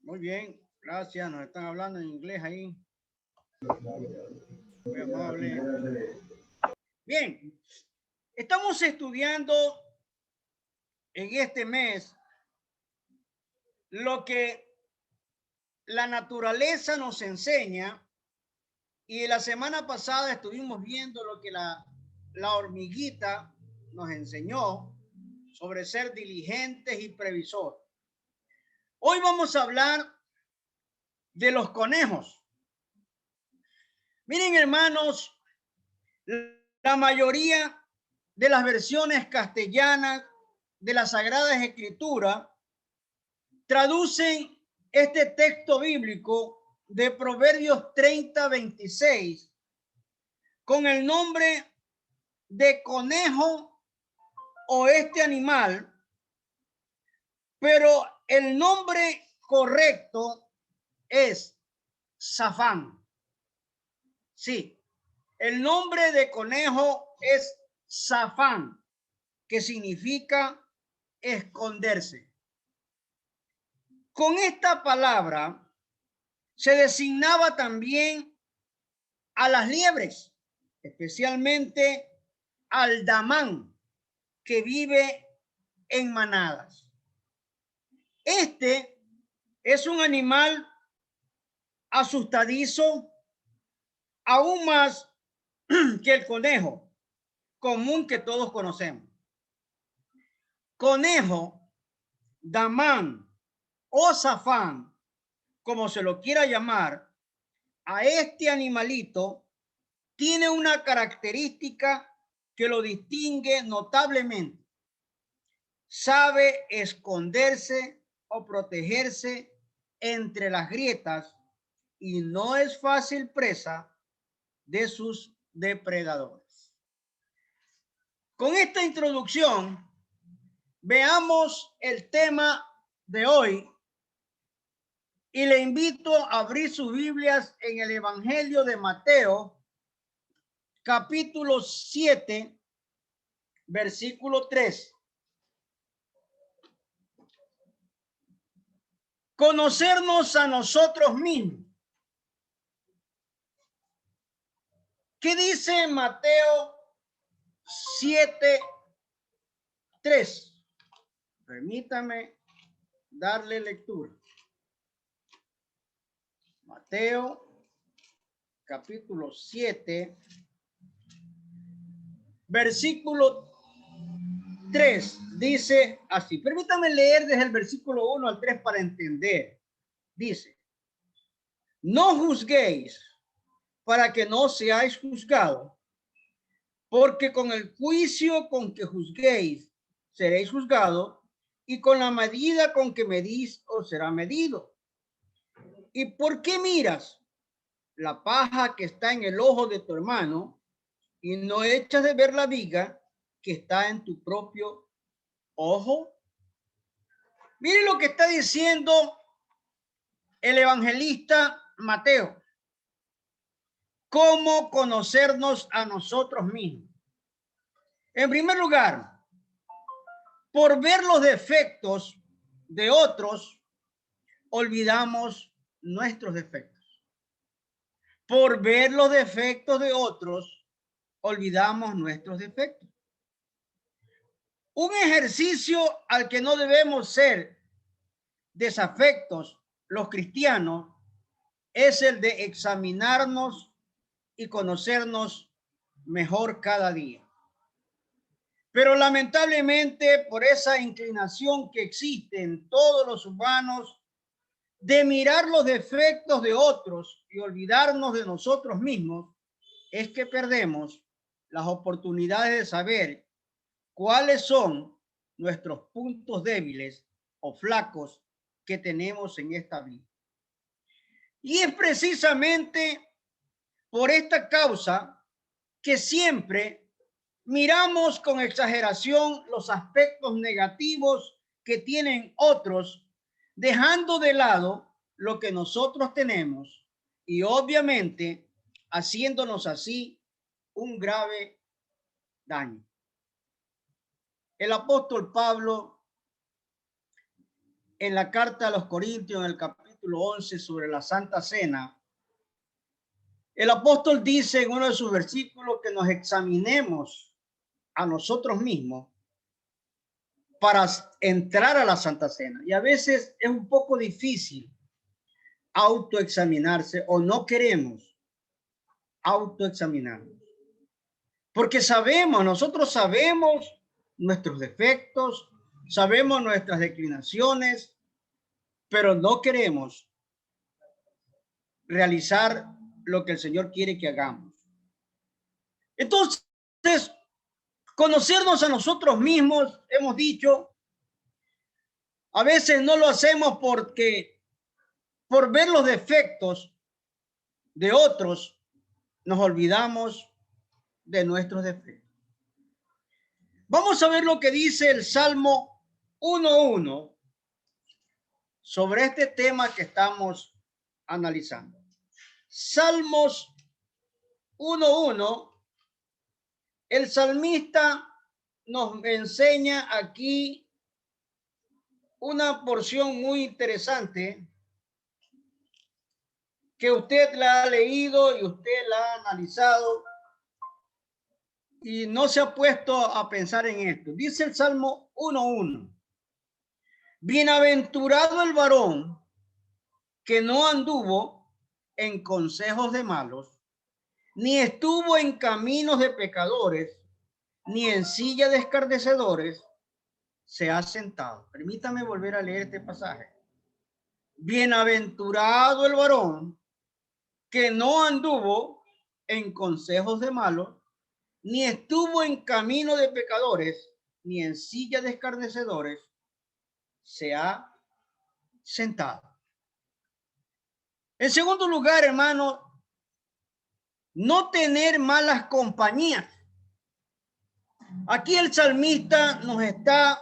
Muy bien, gracias. Nos están hablando en inglés ahí. Muy amable. Bien, estamos estudiando en este mes lo que la naturaleza nos enseña, y la semana pasada estuvimos viendo lo que la hormiguita nos enseñó sobre ser diligentes y previsor. Hoy vamos a hablar de los conejos. Miren, hermanos, la mayoría de las versiones castellanas de las Sagradas Escrituras traducen este texto bíblico de Proverbios 30:26 con el nombre de conejo o este animal, pero el nombre correcto es zafán. Sí, el nombre de conejo es zafán, que significa esconderse. Con esta palabra se designaba también a las liebres, especialmente al damán, que vive en manadas. Este es un animal asustadizo, aún más que el conejo común que todos conocemos. Conejo, damán o zafán, como se lo quiera llamar, a este animalito tiene una característica que lo distingue notablemente. Sabe esconderse o protegerse entre las grietas y no es fácil presa de sus depredadores. Con esta introducción, veamos el tema de hoy y le invito a abrir sus Biblias en el Evangelio de Mateo, capítulo 7, versículo 3. Conocernos a nosotros mismos. ¿Qué dice Mateo 7, 3? Permítame darle lectura. Mateo, capítulo 7, versículo 3, dice así. Permítame leer desde el versículo 1 al 3 para entender. Dice: no juzguéis para que no seáis juzgados, porque con el juicio con que juzguéis seréis juzgados, y con la medida con que medís os será medido. ¿Y por qué miras la paja que está en el ojo de tu hermano y no echas de ver la viga que está en tu propio ojo? Miren lo que está diciendo el evangelista Mateo. ¿Cómo conocernos a nosotros mismos? En primer lugar, por ver los defectos de otros, olvidamos nuestros defectos. Por ver los defectos de otros, olvidamos nuestros defectos. Un ejercicio al que no debemos ser desafectos los cristianos es el de examinarnos y conocernos mejor cada día. Pero lamentablemente, por esa inclinación que existe en todos los humanos de mirar los defectos de otros y olvidarnos de nosotros mismos, es que perdemos las oportunidades de saber cuáles son nuestros puntos débiles o flacos que tenemos en esta vida. Y es precisamente por esta causa que siempre miramos con exageración los aspectos negativos que tienen otros, dejando de lado lo que nosotros tenemos y obviamente haciéndonos así un grave daño. El apóstol Pablo en la carta a los Corintios, en el capítulo 11, sobre la Santa Cena, el apóstol dice en uno de sus versículos que nos examinemos a nosotros mismos para entrar a la Santa Cena. Y a veces es un poco difícil autoexaminarse, o no queremos autoexaminarnos. Porque nosotros sabemos nuestros defectos, sabemos nuestras declinaciones, pero no queremos realizar lo que el Señor quiere que hagamos. Entonces, conocernos a nosotros mismos, hemos dicho, a veces no lo hacemos por ver los defectos de otros, nos olvidamos de nuestros defectos. Vamos a ver lo que dice el Salmo 1:1 sobre este tema que estamos analizando. Salmos 1:1, el salmista nos enseña aquí una porción muy interesante que usted la ha leído y usted la ha analizado y no se ha puesto a pensar en esto. Dice el Salmo 1:1. Bienaventurado el varón que no anduvo en consejos de malos, ni estuvo en caminos de pecadores, ni en silla de escarnecedores se ha sentado. Permítame volver a leer este pasaje. Bienaventurado el varón que no anduvo en consejos de malos, ni estuvo en camino de pecadores, ni en silla de escarnecedores se ha sentado. En segundo lugar, hermano, no tener malas compañías. Aquí el salmista nos está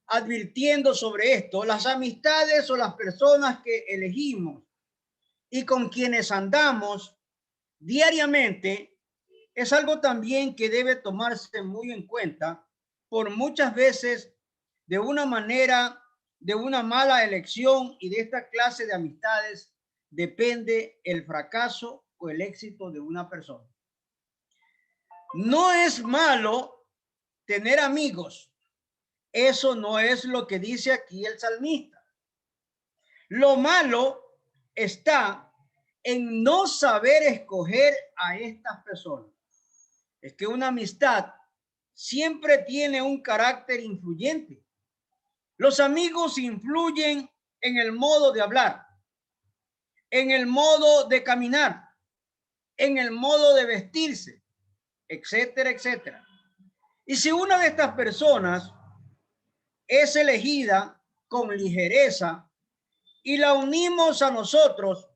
advirtiendo sobre esto. Las amistades o las personas que elegimos y con quienes andamos diariamente es algo también que debe tomarse muy en cuenta, por muchas veces de una manera, de una mala elección, y de esta clase de amistades depende el fracaso o el éxito de una persona. No es malo tener amigos. Eso no es lo que dice aquí el salmista. Lo malo está en no saber escoger a estas personas. Es que una amistad siempre tiene un carácter influyente. Los amigos influyen en el modo de hablar, en el modo de caminar, en el modo de vestirse, etcétera, etcétera. Y si una de estas personas es elegida con ligereza y la unimos a nosotros,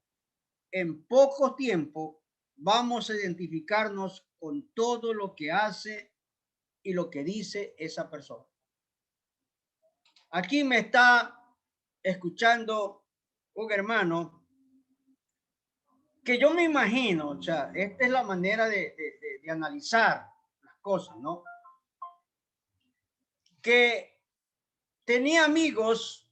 en poco tiempo vamos a identificarnos con todo lo que hace y lo que dice esa persona. Aquí me está escuchando un hermano que yo me imagino, o sea, esta es la manera de analizar las cosas, ¿no? Que tenía amigos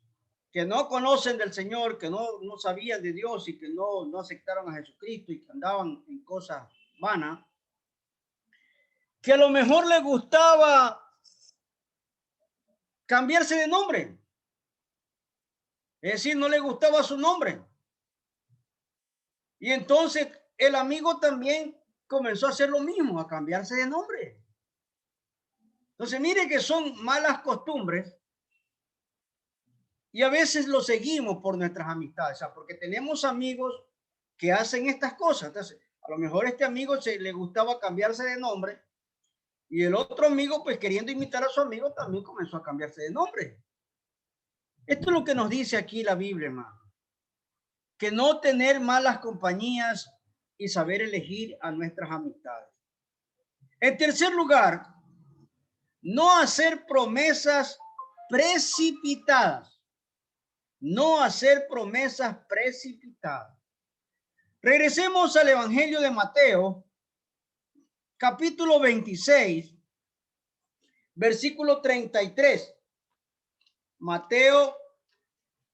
que no conocen del Señor, que no sabían de Dios y que no aceptaron a Jesucristo y que andaban en cosas vanas, que a lo mejor les gustaba cambiarse de nombre. Es decir, no le gustaba su nombre. Y entonces el amigo también comenzó a hacer lo mismo, a cambiarse de nombre. Entonces, mire que son malas costumbres y a veces lo seguimos por nuestras amistades, o sea, porque tenemos amigos que hacen estas cosas. Entonces, a lo mejor este amigo le gustaba cambiarse de nombre y el otro amigo, pues queriendo imitar a su amigo, también comenzó a cambiarse de nombre. Esto es lo que nos dice aquí la Biblia, hermano. Que no tener malas compañías y saber elegir a nuestras amistades. En tercer lugar, no hacer promesas precipitadas. No hacer promesas precipitadas. Regresemos al Evangelio de Mateo, capítulo 26, versículo 33. Mateo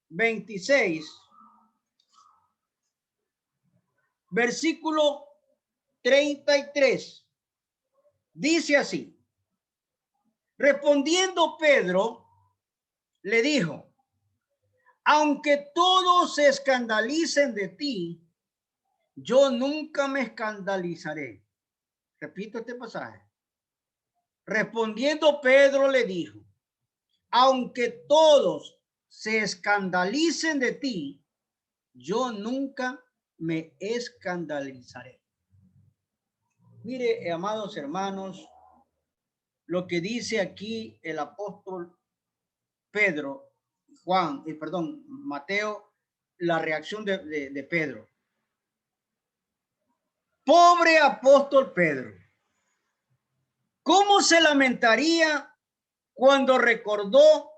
26, versículo 33. Dice así: respondiendo Pedro, le dijo: aunque todos se escandalicen de ti, yo nunca me escandalizaré. Repito este pasaje. Respondiendo Pedro le dijo: aunque todos se escandalicen de ti, yo nunca me escandalizaré. Mire, amados hermanos, lo que dice aquí el apóstol Pedro, Mateo, la reacción de Pedro. Pobre apóstol Pedro, ¿cómo se lamentaría cuando recordó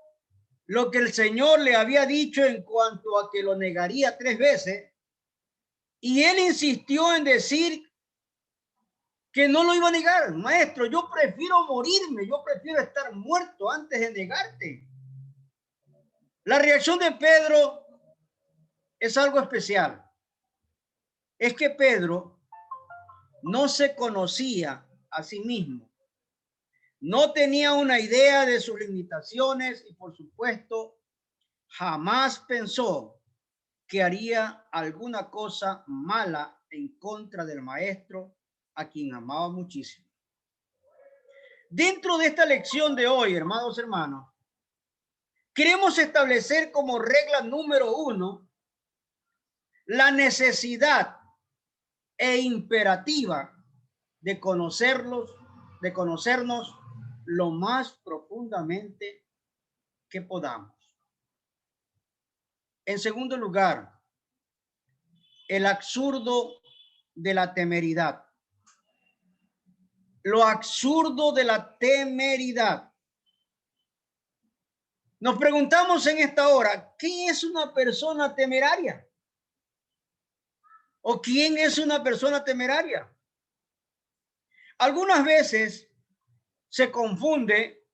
lo que el Señor le había dicho en cuanto a que lo negaría 3 veces? Y él insistió en decir que no lo iba a negar. Maestro, yo prefiero morirme, yo prefiero estar muerto antes de negarte. La reacción de Pedro es algo especial. Es que Pedro no se conocía a sí mismo. No tenía una idea de sus limitaciones y, por supuesto, jamás pensó que haría alguna cosa mala en contra del maestro a quien amaba muchísimo. Dentro de esta lección de hoy, hermanos, queremos establecer como regla número 1 la necesidad e imperativa de conocernos lo más profundamente que podamos. En segundo lugar, el absurdo de la temeridad. Lo absurdo de la temeridad. Nos preguntamos en esta hora, ¿qué es una persona temeraria? ¿O quién es una persona temeraria? Algunas veces se confunde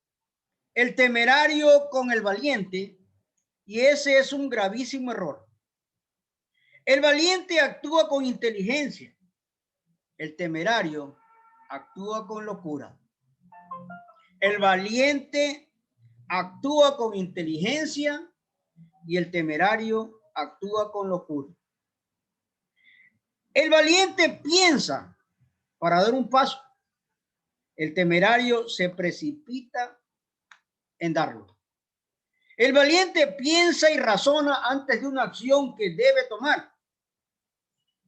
el temerario con el valiente, y ese es un gravísimo error. El valiente actúa con inteligencia, el temerario actúa con locura. El valiente actúa con inteligencia y el temerario actúa con locura. El valiente piensa para dar un paso. El temerario se precipita en darlo. El valiente piensa y razona antes de una acción que debe tomar.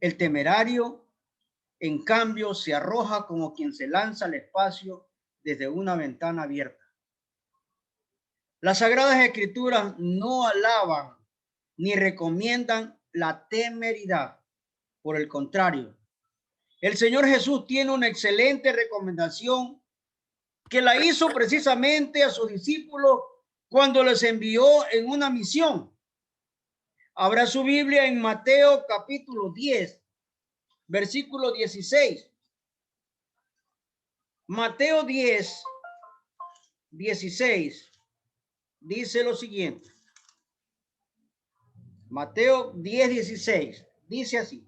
El temerario, en cambio, se arroja como quien se lanza al espacio desde una ventana abierta. Las Sagradas Escrituras no alaban ni recomiendan la temeridad. Por el contrario, el Señor Jesús tiene una excelente recomendación que la hizo precisamente a sus discípulos cuando les envió en una misión. Abra su Biblia en Mateo capítulo 10, versículo 16. Mateo 10, 16 dice lo siguiente. Mateo 10, 16 dice así: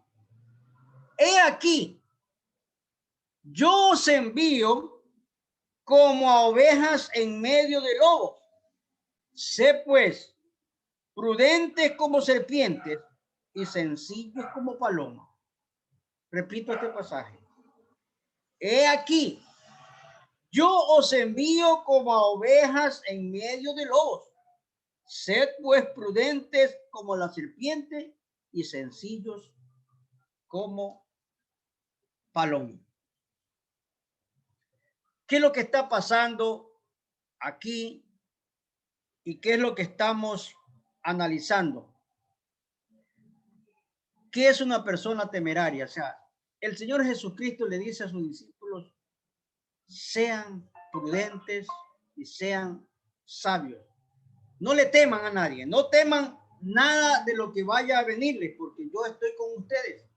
he aquí, yo os envío como a ovejas en medio de lobos. Sé pues prudentes como serpientes y sencillos como palomas. Repito este pasaje. He aquí, yo os envío como a ovejas en medio de lobos. Sed pues prudentes como la serpiente y sencillos como palomas. ¿Qué es lo que está pasando aquí y qué es lo que estamos analizando? ¿Qué es una persona temeraria? O sea, el Señor Jesucristo le dice a sus discípulos: sean prudentes y sean sabios. No le teman a nadie, no teman nada de lo que vaya a venirles, porque yo estoy con ustedes.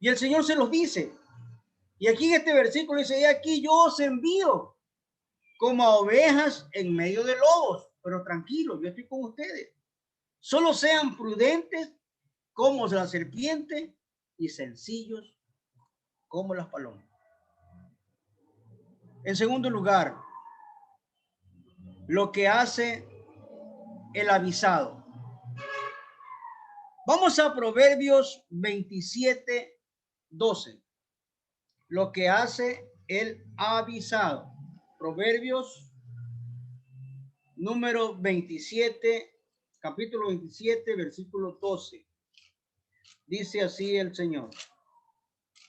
Y el Señor se los dice. Y aquí en este versículo dice: y aquí yo os envío como a ovejas en medio de lobos, pero tranquilo, yo estoy con ustedes. Solo sean prudentes como la serpiente y sencillos como las palomas. En segundo lugar, lo que hace el avisado. Vamos a Proverbios 27:12. Lo que hace el avisado. Proverbios número 27, capítulo 27, versículo 12. Dice así el Señor.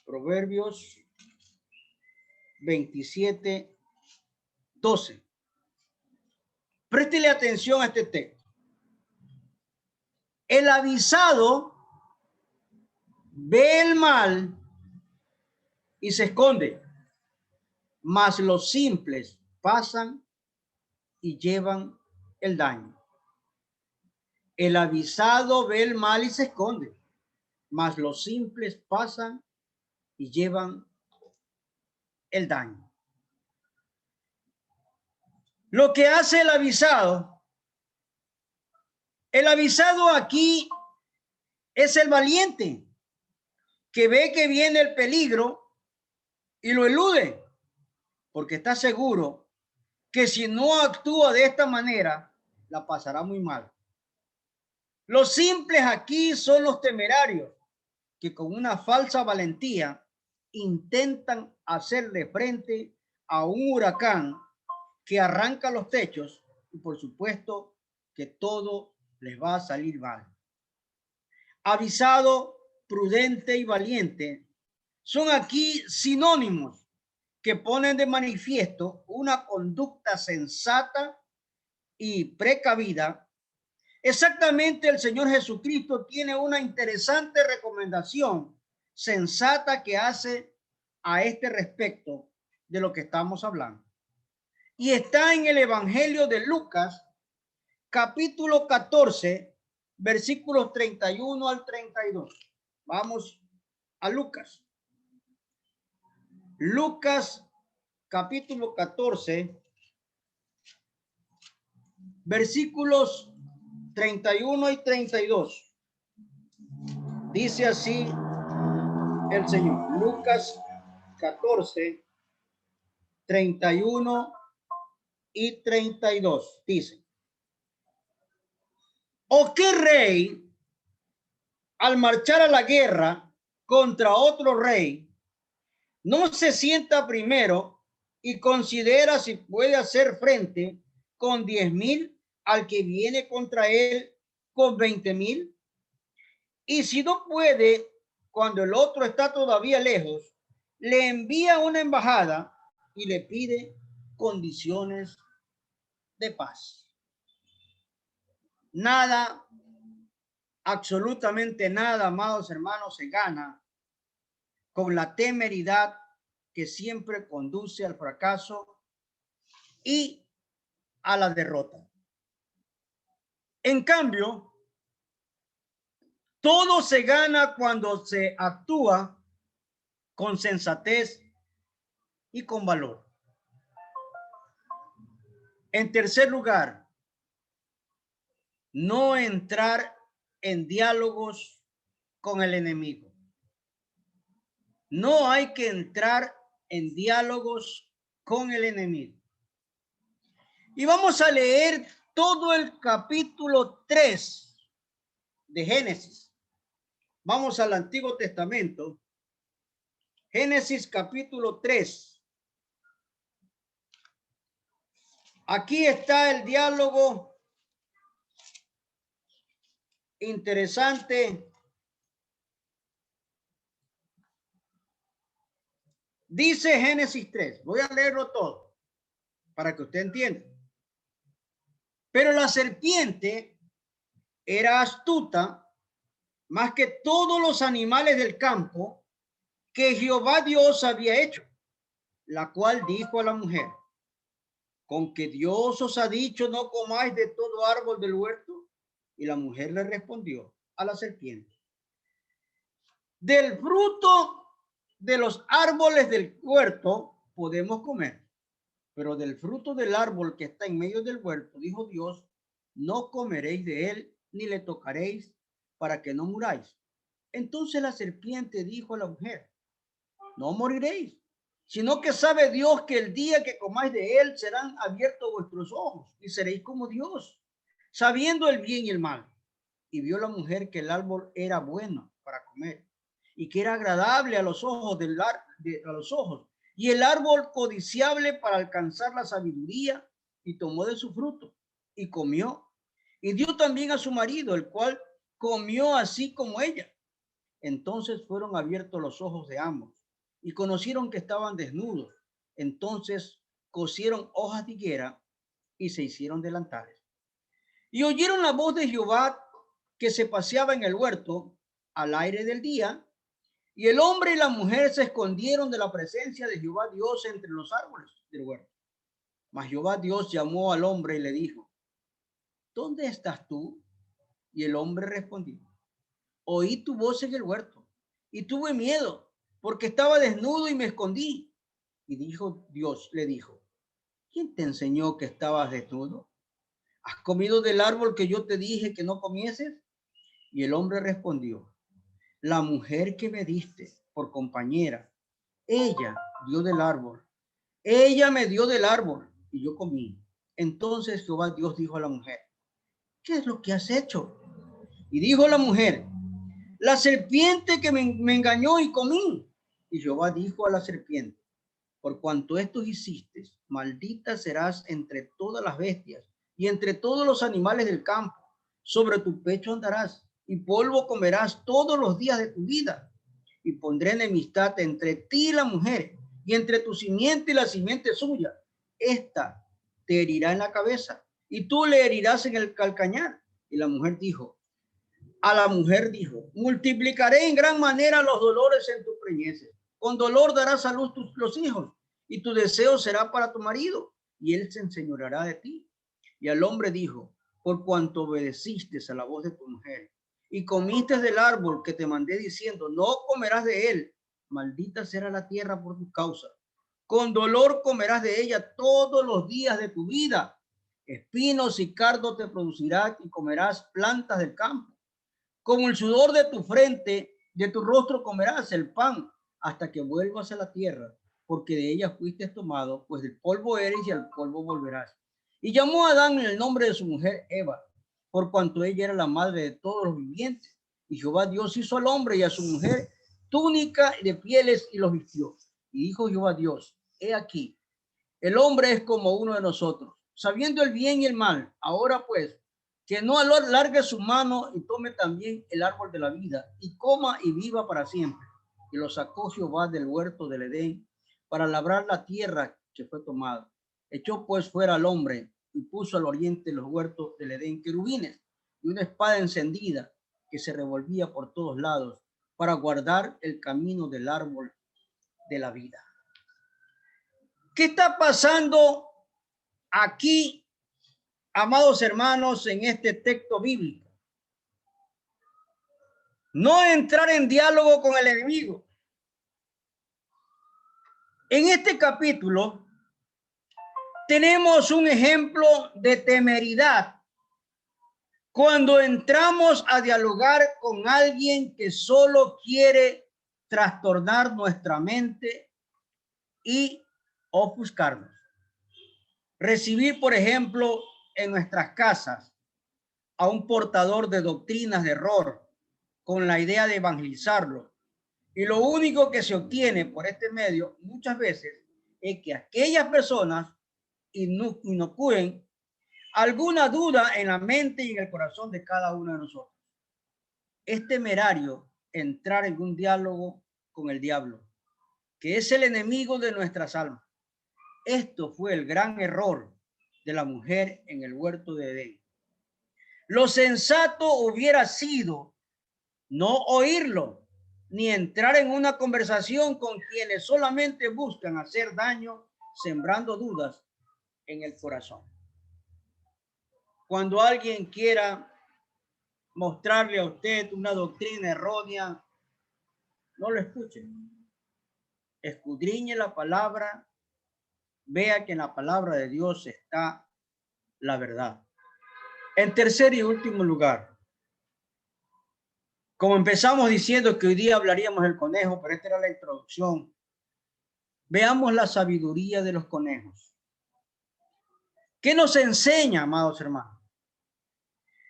Proverbios 27:12. Préstele atención a este texto. El avisado ve el mal y se esconde, mas los simples pasan y llevan el daño. El avisado ve el mal y se esconde, mas los simples pasan y llevan el daño. Lo que hace el avisado aquí es el valiente, que ve que viene el peligro y lo elude, porque está seguro que si no actúa de esta manera, la pasará muy mal. Los simples aquí son los temerarios, que con una falsa valentía intentan hacerle frente a un huracán que arranca los techos y por supuesto que todo les va a salir mal. Avisado, prudente y valiente son aquí sinónimos que ponen de manifiesto una conducta sensata y precavida. Exactamente, el Señor Jesucristo tiene una interesante recomendación sensata que hace a este respecto de lo que estamos hablando. Y está en el Evangelio de Lucas, capítulo 14, versículos 31 al 32. Vamos a Lucas. Lucas, capítulo 14, versículos 31 y 32. Dice así el Señor. Lucas 14, 31 y 32. Dice: ¿O qué rey, al marchar a la guerra contra otro rey, no se sienta primero y considera si puede hacer frente con 10,000 al que viene contra él con 20,000? Y si no puede, cuando el otro está todavía lejos, le envía una embajada y le pide condiciones de paz. Nada, absolutamente nada, amados hermanos, se gana con la temeridad que siempre conduce al fracaso y a la derrota. En cambio, todo se gana cuando se actúa con sensatez y con valor. En tercer lugar, no entrar en diálogos con el enemigo. No hay que entrar en diálogos con el enemigo. Y vamos a leer todo el capítulo 3 de Génesis. Vamos al Antiguo Testamento. Génesis capítulo 3. Aquí está el diálogo interesante. Dice Génesis 3. Voy a leerlo todo para que usted entienda. Pero la serpiente era astuta más que todos los animales del campo que Jehová Dios había hecho, la cual dijo a la mujer: ¿con que Dios os ha dicho no comáis de todo árbol del huerto? Y la mujer le respondió a la serpiente: del fruto de los árboles del huerto podemos comer, pero del fruto del árbol que está en medio del huerto, dijo Dios, no comeréis de él, ni le tocaréis para que no muráis. Entonces la serpiente dijo a la mujer, no moriréis, sino que sabe Dios que el día que comáis de él serán abiertos vuestros ojos y seréis como Dios, sabiendo el bien y el mal. Y vio la mujer que el árbol era bueno para comer y que era agradable a los ojos y el árbol codiciable para alcanzar la sabiduría, y tomó de su fruto y comió y dio también a su marido, el cual comió así como ella. Entonces fueron abiertos los ojos de ambos y conocieron que estaban desnudos. Entonces cosieron hojas de higuera y se hicieron delantales. Y oyeron la voz de Jehová que se paseaba en el huerto al aire del día, y el hombre y la mujer se escondieron de la presencia de Jehová Dios entre los árboles del huerto. Mas Jehová Dios llamó al hombre y le dijo, ¿dónde estás tú? Y el hombre respondió, oí tu voz en el huerto y tuve miedo porque estaba desnudo y me escondí. Y dijo Dios, le dijo, ¿quién te enseñó que estabas desnudo? ¿Has comido del árbol que yo te dije que no comieses? Y el hombre respondió, la mujer que me diste por compañera, ella dio del árbol, ella me dio del árbol y yo comí. Entonces Jehová Dios dijo a la mujer, ¿qué es lo que has hecho? Y dijo la mujer, la serpiente que me engañó y comí. Y Jehová dijo a la serpiente, por cuanto esto hiciste, maldita serás entre todas las bestias y entre todos los animales del campo. Sobre tu pecho andarás y polvo comerás todos los días de tu vida. Y pondré enemistad entre ti y la mujer, y entre tu simiente y la simiente suya. Esta te herirá en la cabeza y tú le herirás en el calcañar. Y la mujer dijo, multiplicaré en gran manera los dolores en tus preñeces. Con dolor darás a luz los hijos, y tu deseo será para tu marido, y él se enseñoreará de ti. Y al hombre dijo, por cuanto obedeciste a la voz de tu mujer, y comiste del árbol que te mandé diciendo, no comerás de él, maldita será la tierra por tu causa. Con dolor comerás de ella todos los días de tu vida. Espinos y cardos te producirá y comerás plantas del campo. Como el sudor de tu frente, de tu rostro comerás el pan hasta que vuelvas a la tierra, porque de ella fuiste tomado, pues del polvo eres y al polvo volverás. Y llamó a Adán en el nombre de su mujer Eva, por cuanto ella era la madre de todos los vivientes. Y Jehová Dios hizo al hombre y a su mujer túnica de pieles y los vistió. Y dijo Jehová Dios, he aquí, el hombre es como uno de nosotros, sabiendo el bien y el mal. Ahora pues, que no alargue su mano y tome también el árbol de la vida y coma y viva para siempre. Y lo sacó Jehová del huerto del Edén para labrar la tierra que fue tomada. Echó pues fuera al hombre y puso al oriente los huertos del Edén querubines y una espada encendida que se revolvía por todos lados para guardar el camino del árbol de la vida. ¿Qué está pasando aquí, amados hermanos, en este texto bíblico? No entrar en diálogo con el enemigo. En este capítulo tenemos un ejemplo de temeridad cuando entramos a dialogar con alguien que solo quiere trastornar nuestra mente y ofuscarnos. Recibir, por ejemplo, en nuestras casas a un portador de doctrinas de error con la idea de evangelizarlo. Y lo único que se obtiene por este medio muchas veces es que aquellas personas inocuen alguna duda en la mente y en el corazón de cada uno de nosotros. Es temerario entrar en un diálogo con el diablo, que es el enemigo de nuestras almas. Esto fue el gran error de la mujer en el huerto de Edén. Lo sensato hubiera sido no oírlo, ni entrar en una conversación con quienes solamente buscan hacer daño, sembrando dudas en el corazón. Cuando alguien quiera mostrarle a usted una doctrina errónea, no lo escuche. Escudriñe la palabra, vea que en la palabra de Dios está la verdad. En tercer y último lugar, Como empezamos diciendo que hoy día hablaríamos del conejo, pero esta era la introducción. Veamos la sabiduría de los conejos. ¿Qué nos enseña, amados hermanos?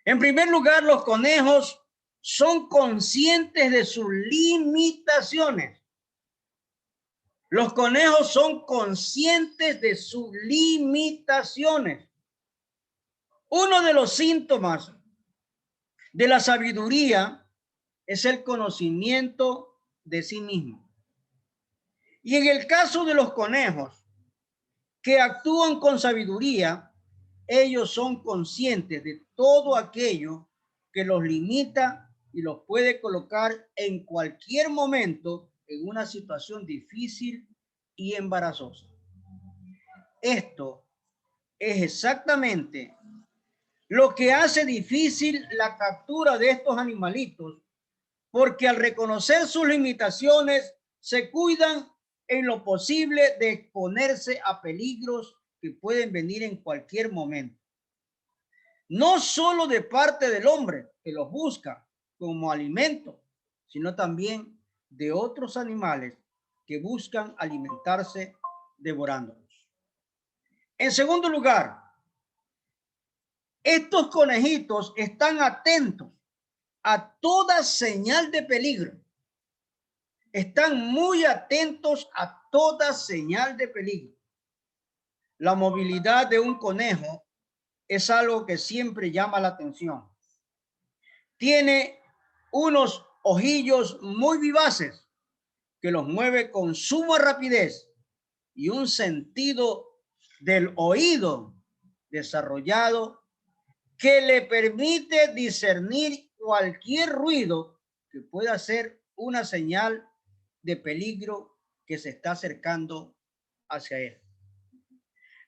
En primer lugar, los conejos son conscientes de sus limitaciones. Los conejos son conscientes de sus limitaciones. Uno de los síntomas de la sabiduría es el conocimiento de sí mismo. Y en el caso de los conejos que actúan con sabiduría, ellos son conscientes de todo aquello que los limita y los puede colocar en cualquier momento en una situación difícil y embarazosa. Esto es exactamente lo que hace difícil la captura de estos animalitos, porque al reconocer sus limitaciones se cuidan en lo posible de exponerse a peligros que pueden venir en cualquier momento. No solo de parte del hombre que los busca como alimento, sino también de otros animales que buscan alimentarse devorándolos. En segundo lugar, estos conejitos están atentos a toda señal de peligro. Están muy atentos a toda señal de peligro. La movilidad de un conejo es algo que siempre llama la atención. Tiene unos ojillos muy vivaces que los mueve con suma rapidez y un sentido del oído desarrollado que le permite discernir cualquier ruido que pueda ser una señal de peligro que se está acercando hacia él.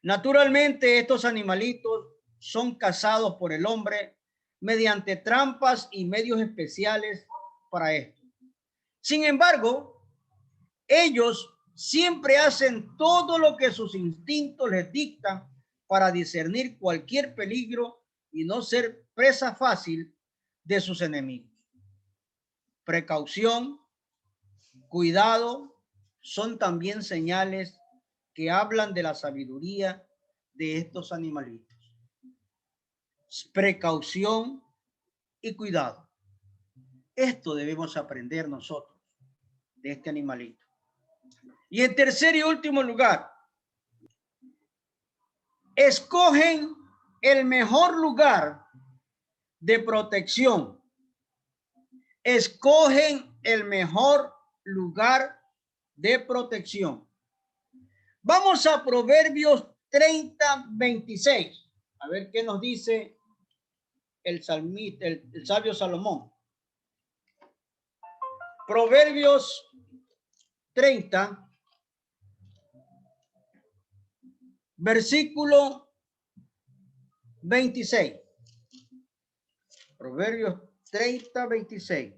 Naturalmente, estos animalitos son cazados por el hombre mediante trampas y medios especiales para esto. Sin embargo, ellos siempre hacen todo lo que sus instintos les dictan para discernir cualquier peligro y no ser presa fácil de sus enemigos. Precaución, cuidado, son también señales que hablan de la sabiduría de estos animalitos. Precaución y cuidado. Esto debemos aprender nosotros de este animalito. Y en tercer y último lugar, escogen el mejor lugar de protección. Escogen el mejor lugar de protección. Vamos a Proverbios 30:26. A ver qué nos dice el sabio Salomón. Proverbios 30, versículo 26. Proverbios 30:26.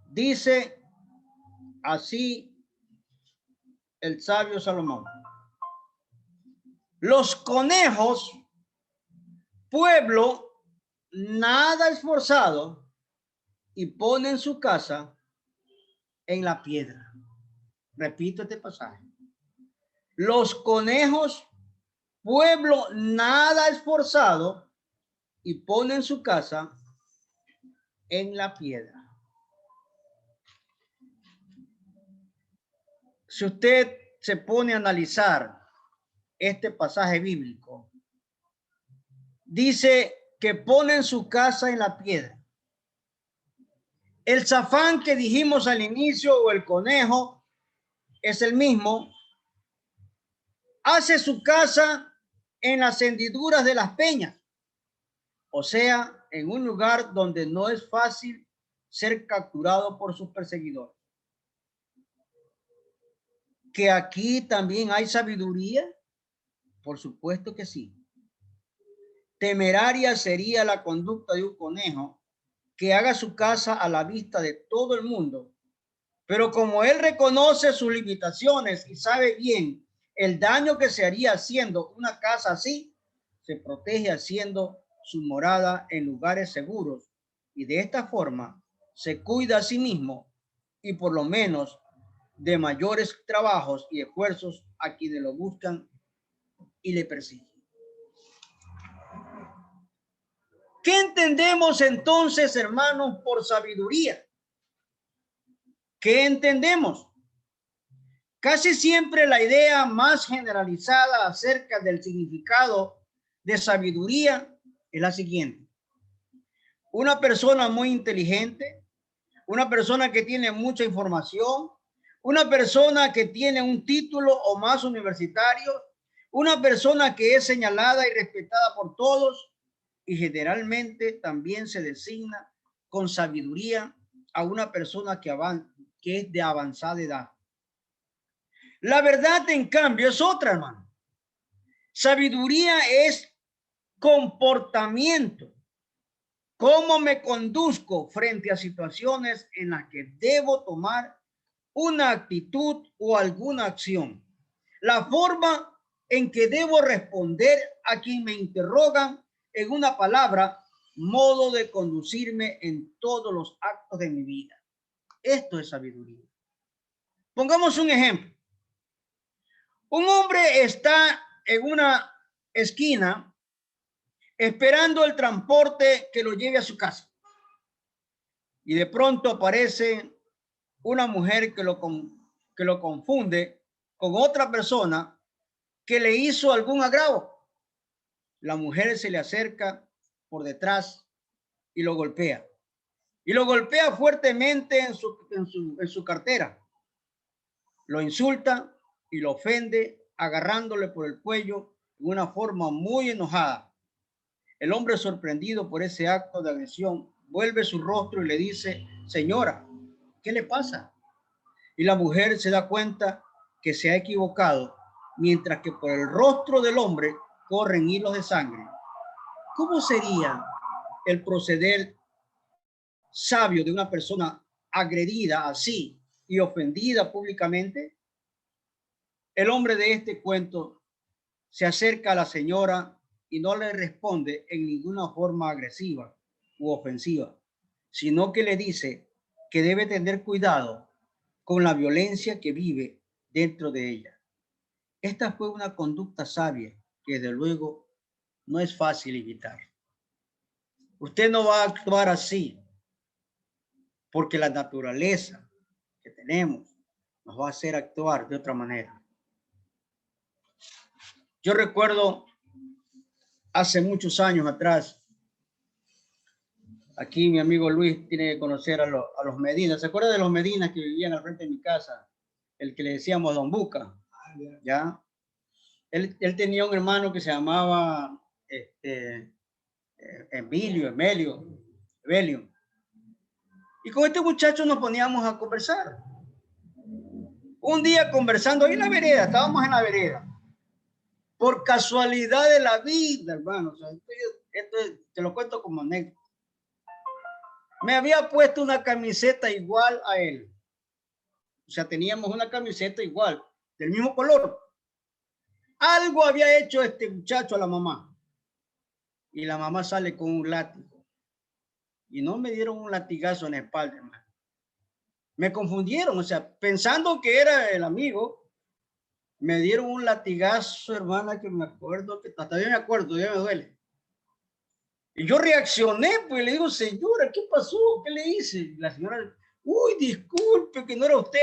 Dice así el sabio Salomón: los conejos, pueblo nada esforzado, y ponen su casa en la piedra. Repito este pasaje. Los conejos, pueblo nada esforzado, y ponen su casa en la piedra. Si usted se pone a analizar este pasaje bíblico, dice que ponen su casa en la piedra. El zafán que dijimos al inicio, o el conejo, es el mismo. Hace su casa en las hendiduras de las peñas, o sea, en un lugar donde no es fácil ser capturado por sus perseguidores. ¿Que aquí también hay sabiduría? Por supuesto que sí. Temeraria sería la conducta de un conejo que haga su casa a la vista de todo el mundo, pero como él reconoce sus limitaciones y sabe bien el daño que se haría haciendo una casa así, se protege haciendo su morada en lugares seguros y de esta forma se cuida a sí mismo y por lo menos de mayores trabajos y esfuerzos a quienes lo buscan y le persiguen. ¿Qué entendemos entonces, hermanos, por sabiduría? ¿Qué entendemos? Casi siempre la idea más generalizada acerca del significado de sabiduría es la siguiente. Una persona muy inteligente, una persona que tiene mucha información, una persona que tiene un título o más universitario, una persona que es señalada y respetada por todos, y generalmente también se designa con sabiduría a una persona que es de avanzada edad. La verdad, en cambio, es otra, hermano. Sabiduría es comportamiento. ¿Cómo me conduzco frente a situaciones en las que debo tomar una actitud o alguna acción? La forma en que debo responder a quien me interrogan, en una palabra, modo de conducirme en todos los actos de mi vida. Esto es sabiduría. Pongamos un ejemplo. Un hombre está en una esquina esperando el transporte que lo lleve a su casa. Y de pronto aparece una mujer que lo confunde con otra persona que le hizo algún agravo. La mujer se le acerca por detrás y lo golpea. Y lo golpea fuertemente en su cartera. Lo insulta y lo ofende agarrándole por el cuello de una forma muy enojada. El hombre, sorprendido por ese acto de agresión, vuelve su rostro y le dice: señora, ¿qué le pasa? Y la mujer se da cuenta que se ha equivocado, mientras que por el rostro del hombre corren hilos de sangre. ¿Cómo sería el proceder sabio de una persona agredida así y ofendida públicamente? El hombre de este cuento se acerca a la señora y no le responde en ninguna forma agresiva u ofensiva, sino que le dice que debe tener cuidado con la violencia que vive dentro de ella. Esta fue una conducta sabia que desde luego no es fácil evitar. Usted no va a actuar así porque la naturaleza que tenemos nos va a hacer actuar de otra manera. Yo recuerdo hace muchos años atrás, aquí mi amigo Luis tiene que conocer a los Medina. ¿Se acuerda de los Medina que vivían al frente de mi casa? El que le decíamos Don Buca. ¿Ya? Él tenía un hermano que se llamaba Emelio. Y con este muchacho nos poníamos a conversar. Un día conversando ahí en la vereda, estábamos en la vereda. Por casualidad de la vida, hermano. O sea, esto te lo cuento como anécdota. Me había puesto una camiseta igual a él. O sea, teníamos una camiseta igual, del mismo color. Algo había hecho este muchacho a la mamá. Y la mamá sale con un látigo. Y no me dieron un latigazo en la espalda, hermano. Me confundieron, o sea, pensando que era el amigo, me dieron un latigazo, hermana, que me acuerdo, que hasta bien me acuerdo, ya me duele. Y yo reaccioné, pues le digo: señora, ¿qué pasó? ¿Qué le hice? Y la señora: uy, disculpe, que no era usted,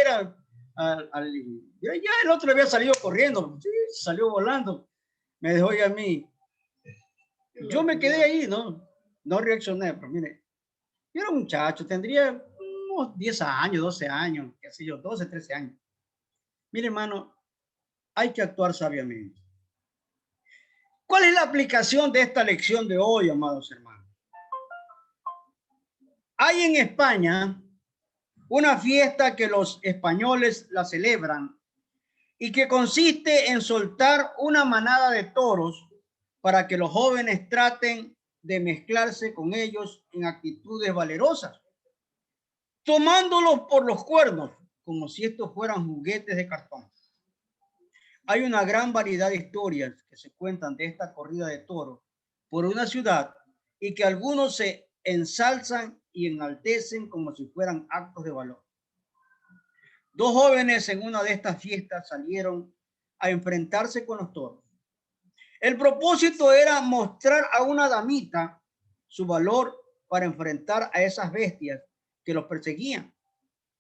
ya el otro había salido corriendo, sí, salió volando, me dejó ya a mí. Yo me quedé ahí, no reaccioné, pero mire, yo era un muchacho, tendría unos 10 años, 12 años, qué sé yo, 12, 13 años. Mire, hermano, hay que actuar sabiamente. ¿Cuál es la aplicación de esta lección de hoy, amados hermanos? Hay en España una fiesta que los españoles la celebran y que consiste en soltar una manada de toros para que los jóvenes traten de mezclarse con ellos en actitudes valerosas, tomándolos por los cuernos como si estos fueran juguetes de cartón. Hay una gran variedad de historias que se cuentan de esta corrida de toros por una ciudad y que algunos se ensalzan y enaltecen como si fueran actos de valor. Dos jóvenes en una de estas fiestas salieron a enfrentarse con los toros. El propósito era mostrar a una damita su valor para enfrentar a esas bestias que los perseguían.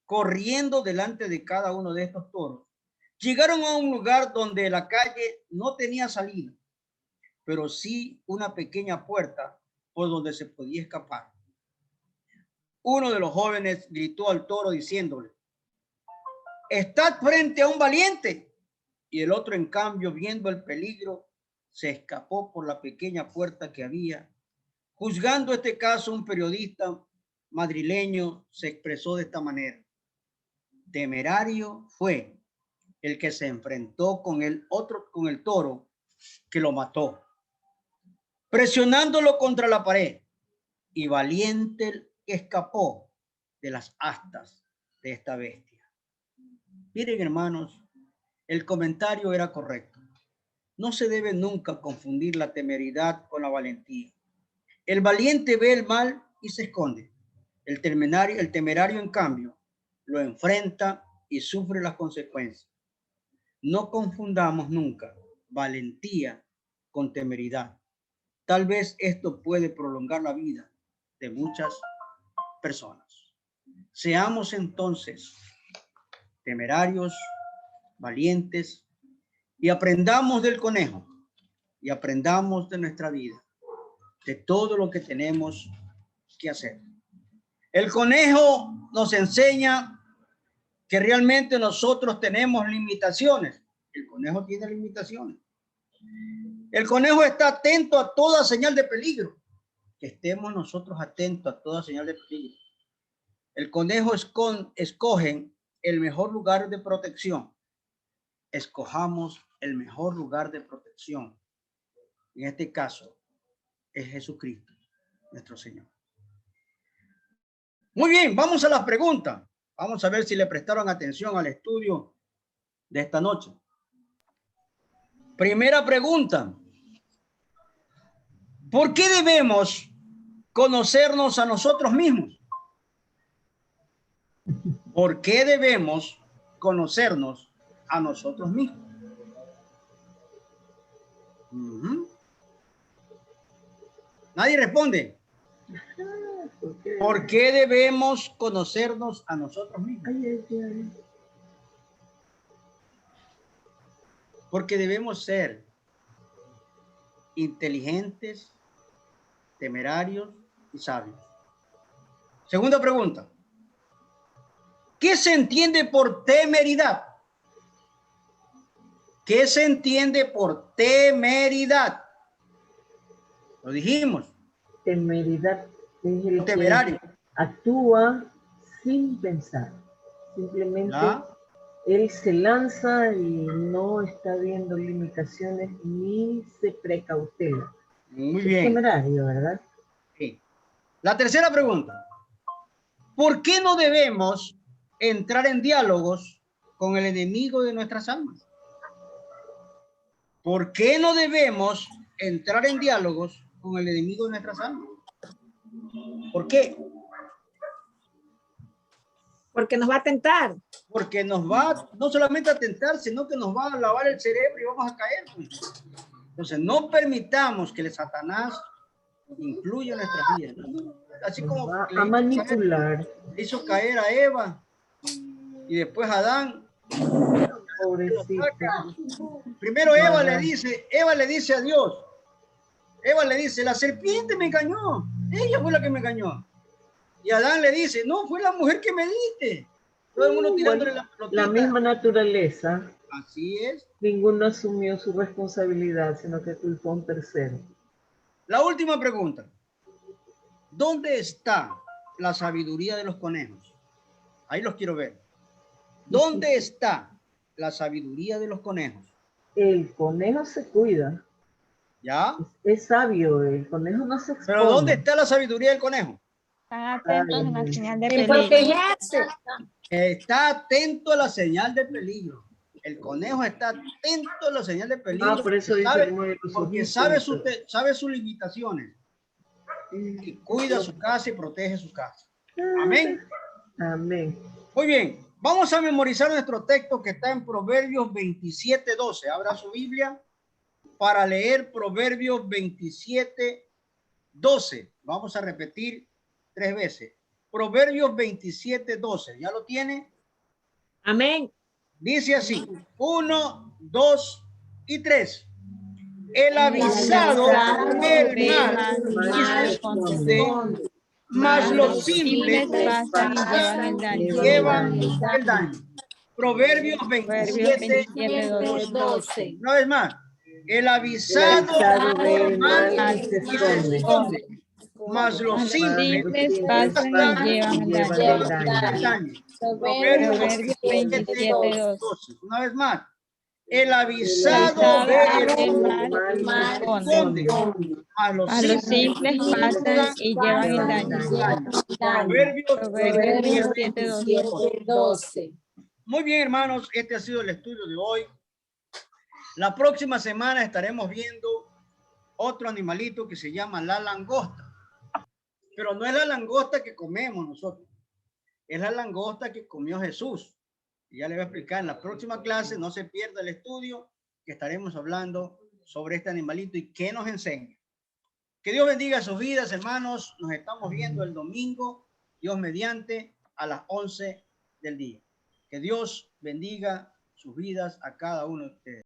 Corriendo delante de cada uno de estos toros, llegaron a un lugar donde la calle no tenía salida, pero sí una pequeña puerta por donde se podía escapar. Uno de los jóvenes gritó al toro diciéndole: «Estad frente a un valiente». Y el otro, en cambio, viendo el peligro, se escapó por la pequeña puerta que había. Juzgando este caso, un periodista madrileño se expresó de esta manera: temerario fue el que se enfrentó con el toro que lo mató, presionándolo contra la pared, y valiente el que escapó de las astas de esta bestia. Miren, hermanos, el comentario era correcto. No se debe nunca confundir la temeridad con la valentía. El valiente ve el mal y se esconde. El temerario, en cambio, lo enfrenta y sufre las consecuencias. No confundamos nunca valentía con temeridad. Tal vez esto puede prolongar la vida de muchas personas. Seamos entonces temerarios, valientes, y aprendamos del conejo, y aprendamos de nuestra vida, de todo lo que tenemos que hacer. El conejo nos enseña que realmente nosotros tenemos limitaciones. El conejo tiene limitaciones. El conejo está atento a toda señal de peligro. Que estemos nosotros atentos a toda señal de peligro. El conejo escoge el mejor lugar de protección. Escojamos el mejor lugar de protección. En este caso es Jesucristo, nuestro Señor. Muy bien, vamos a las preguntas. Vamos a ver si le prestaron atención al estudio de esta noche. Primera pregunta: ¿por qué debemos conocernos a nosotros mismos? ¿Por qué debemos conocernos a nosotros mismos? Nadie responde. ¿Por qué debemos conocernos a nosotros mismos? Porque debemos ser inteligentes, temerarios y sabios. Segunda pregunta: ¿qué se entiende por temeridad? ¿Qué se entiende por temeridad? Lo dijimos. Temeridad es el temerario que actúa sin pensar. Simplemente ¿ya? Él se lanza y no está viendo limitaciones ni se precautela. Muy Es bien. temerario, ¿verdad? Sí. La tercera pregunta: ¿por qué no debemos entrar en diálogos con el enemigo de nuestras almas? ¿Por qué no debemos entrar en diálogos con el enemigo de nuestras almas? ¿Por qué? Porque nos va a tentar. Porque nos va no solamente a tentar, sino que nos va a lavar el cerebro y vamos a caer. Entonces, no permitamos que el Satanás influya en nuestras vidas. Así Nos como va a manipular. le hizo caer a Eva y después a Adán. Pobrecito. Primero Eva le dice a Dios. Eva le dice: la serpiente me engañó. Ella fue la que me engañó. Y Adán le dice: no, fue la mujer que me diste. Todo el mundo tirándole la pelotita. La misma naturaleza. Así es. Ninguno asumió su responsabilidad, sino que culpó a un tercero. La última pregunta: ¿dónde está la sabiduría de los conejos? Ahí los quiero ver. ¿Dónde está la sabiduría de los conejos? El conejo se cuida. ¿Ya? Es sabio, el conejo no se expone. ¿Pero dónde está la sabiduría del conejo? Están atentos a la señal de En peligro. protegerse. Está atento a la señal de peligro. El conejo está atento a la señal de peligro. Por eso dice porque sabe sus limitaciones. y cuida su casa y protege su casa. Amén. Amén. Muy bien, vamos a memorizar nuestro texto que está en Proverbios 27:12. Abra su Biblia para leer Proverbios 27:12. Vamos a repetir 3 veces. Proverbios 27:12. ¿Ya lo tiene? Amén. Dice así: 1, 2 y 3. El avisado ve el mal y se esconde, mas los simples pasan y llevan el daño. llevan el daño. Proverbios Proverbios 27:12. Una vez más. El avisado ve el mal y se esconde, mas los simples pasan y llevan el daño. Proverbios 27:12. Una vez más. El avisado ve el mal y se esconde, a los simples pasan y llevan el daño. Proverbios 27:12. Muy bien, hermanos, este ha sido el estudio de hoy. La próxima semana estaremos viendo otro animalito que se llama la langosta. Pero no es la langosta que comemos nosotros. Es la langosta que comió Jesús. Y ya le voy a explicar en la próxima clase. No se pierda el estudio, que estaremos hablando sobre este animalito y qué nos enseña. Que Dios bendiga sus vidas, hermanos. Nos estamos viendo el domingo, Dios mediante, a las 11 del día. Que Dios bendiga sus vidas a cada uno de ustedes.